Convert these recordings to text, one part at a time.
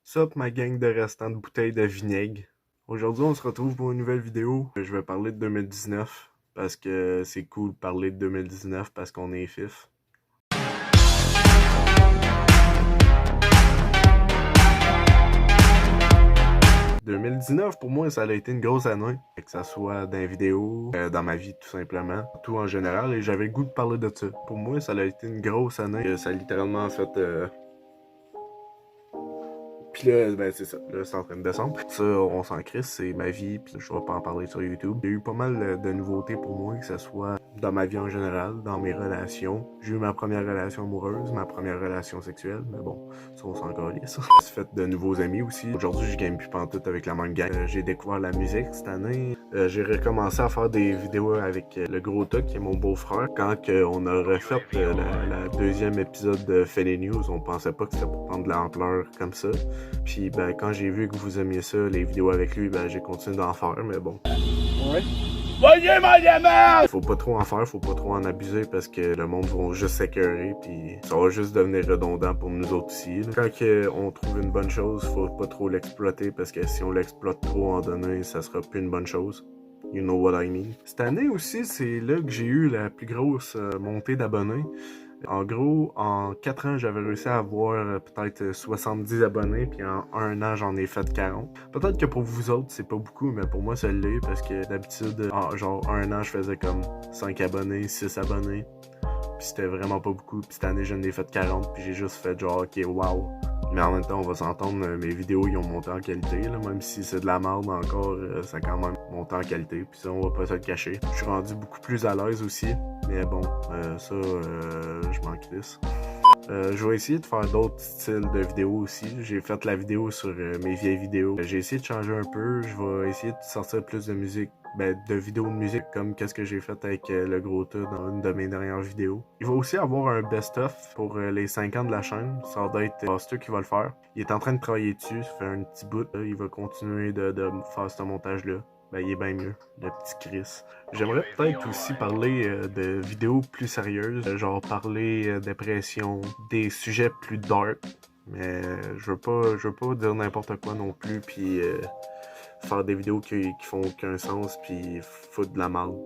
Sup ma gang de restants de bouteilles de vinaigre. Aujourd'hui on se retrouve pour une nouvelle vidéo. Je vais parler de 2019 parce que c'est cool de parler de 2019 parce qu'on est fif. « 2019 pour moi ça a été une grosse année, que ça soit dans les vidéos, dans ma vie tout simplement, tout en général, et j'avais le goût de parler de ça. Pour moi ça a été une grosse année, ça a littéralement fait Puis là, ben c'est ça, là c'est en train de descendre. Ça, on s'en crisse, c'est ma vie, puis je vais pas en parler sur YouTube. Il y a eu pas mal de nouveautés pour moi, que ce soit dans ma vie en général, dans mes relations. J'ai eu ma première relation amoureuse, ma première relation sexuelle, mais bon, ça on s'en calisse. J'ai fait de nouveaux amis aussi. Aujourd'hui, je game plus pantoute avec la même gang. J'ai découvert la musique cette année. J'ai recommencé à faire des vidéos avec le gros Tuck, qui est mon beau-frère. Quand on a refait la deuxième épisode de Feli News, on pensait pas que c'était pour prendre de l'ampleur comme ça. Puis ben quand j'ai vu que vous aimiez ça, les vidéos avec lui, ben j'ai continué d'en faire, mais bon. Ouais. Voyez ma gamin! Faut pas trop en faire, faut pas trop en abuser parce que le monde va juste s'écœurer puis ça va juste devenir redondant pour nous autres aussi. Là. Quand on trouve une bonne chose, faut pas trop l'exploiter parce que si on l'exploite trop en donné, ça sera plus une bonne chose. You know what I mean. Cette année aussi, c'est là que j'ai eu la plus grosse montée d'abonnés. En gros, en 4 ans, j'avais réussi à avoir peut-être 70 abonnés, puis en 1 an, j'en ai fait 40. Peut-être que pour vous autres, c'est pas beaucoup, mais pour moi, ça l'est, parce que d'habitude, en genre 1 an, je faisais comme 5 abonnés, 6 abonnés, puis c'était vraiment pas beaucoup. Puis cette année, j'en ai fait 40, puis j'ai juste fait genre, ok, wow. Mais en même temps, on va s'entendre, mes vidéos, ils ont monté en qualité, là, même si c'est de la merde encore, ça a quand même monté en qualité, puis ça, on va pas se le cacher. Je suis rendu beaucoup plus à l'aise aussi, mais bon, ça, je m'en crisse. Je vais essayer de faire d'autres styles de vidéos aussi. J'ai fait la vidéo sur mes vieilles vidéos. J'ai essayé de changer un peu. Je vais essayer de sortir plus de musique, de vidéos de musique, comme qu'est-ce que j'ai fait avec le gros tas dans une de mes dernières vidéos. Il va aussi avoir un best-of pour les 5 ans de la chaîne. Ça va être Buster qui va le faire. Il est en train de travailler dessus, ça fait un petit bout. Là. Il va continuer de faire ce montage-là. Ben, il est bien mieux, le petit Chris. J'aimerais peut-être aussi parler de vidéos plus sérieuses, genre parler dépression, des sujets plus dark, mais je veux pas dire n'importe quoi non plus, puis faire des vidéos qui font aucun sens, puis foutre de la merde.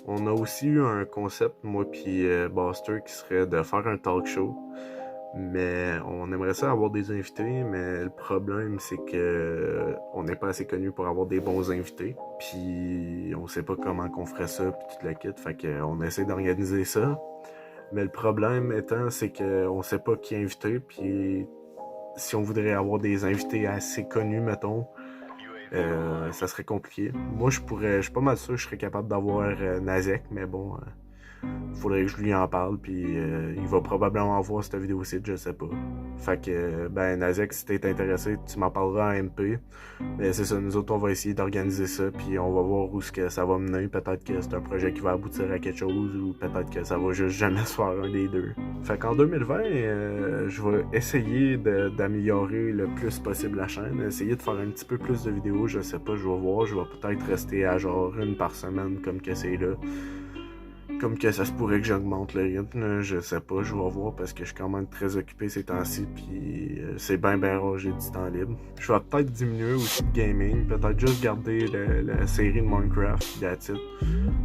On a aussi eu un concept, moi puis Buster, qui serait de faire un talk show. Mais on aimerait ça avoir des invités, mais le problème c'est que on n'est pas assez connu pour avoir des bons invités. Puis on sait pas comment qu'on ferait ça, puis tout le kit. Fait qu'on essaie d'organiser ça. Mais le problème étant, c'est qu'on sait pas qui inviter. Puis si on voudrait avoir des invités assez connus, mettons, ça serait compliqué. Moi, je suis pas mal sûr que je serais capable d'avoir Nazek, mais bon, faudrait que je lui en parle, puis il va probablement voir cette vidéo-ci, je sais pas. Fait que, Nazek, si t'es intéressé, tu m'en parleras en MP. Mais c'est ça, nous autres, on va essayer d'organiser ça, puis on va voir où ce que ça va mener. Peut-être que c'est un projet qui va aboutir à quelque chose, ou peut-être que ça va juste jamais se faire un des deux. Fait qu'en 2020, je vais essayer d'améliorer le plus possible la chaîne, essayer de faire un petit peu plus de vidéos, je sais pas, je vais voir, je vais peut-être rester à genre une par semaine, comme que c'est là. Comme que ça se pourrait que j'augmente le rythme, je sais pas, je vais voir parce que je suis quand même très occupé ces temps-ci, puis c'est bien rare, j'ai du temps libre. Je vais peut-être diminuer aussi de gaming, peut-être juste garder la série de Minecraft, that's it.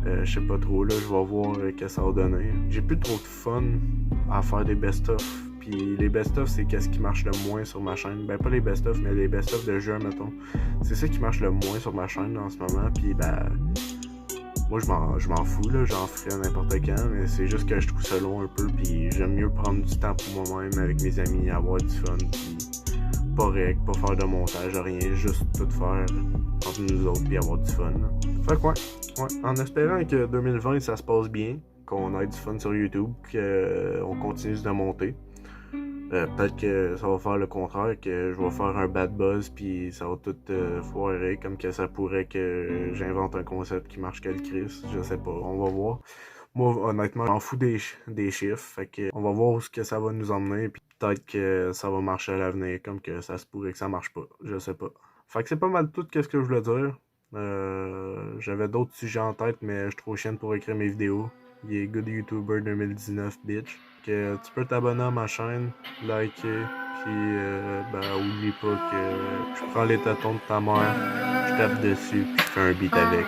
Je sais pas trop, là, je vais voir ce que ça va donner. J'ai plus trop de fun à faire des best-of, puis les best-of, c'est qu'est-ce qui marche le moins sur ma chaîne. Ben pas les best-of, mais les best-of de jeux, mettons. C'est ça qui marche le moins sur ma chaîne en ce moment, puis moi, je m'en fous, là, j'en ferai n'importe quand, mais c'est juste que je trouve ça long un peu, puis j'aime mieux prendre du temps pour moi-même avec mes amis, avoir du fun, puis pas pas faire de montage, rien, juste tout faire entre nous autres, puis avoir du fun. Là. Fait que ouais, en espérant que 2020, ça se passe bien, qu'on ait du fun sur YouTube, qu'on continue de monter. Peut-être que ça va faire le contraire, que je vais faire un bad buzz puis ça va tout foirer, comme que ça pourrait que j'invente un concept qui marche que le Chris, je sais pas, on va voir. Moi, honnêtement, j'en fous des chiffres, fait que on va voir où ce que ça va nous emmener, puis peut-être que ça va marcher à l'avenir, comme que ça se pourrait que ça marche pas, je sais pas. Fait que c'est pas mal tout ce que je voulais dire. J'avais d'autres sujets en tête, mais je suis trop chienne pour écrire mes vidéos. Il est Good YouTuber 2019, bitch. que tu peux t'abonner à ma chaîne, liker, puis ben oublie pas que je prends les tâtons de ta mère, je tape dessus, puis je fais un beat avec.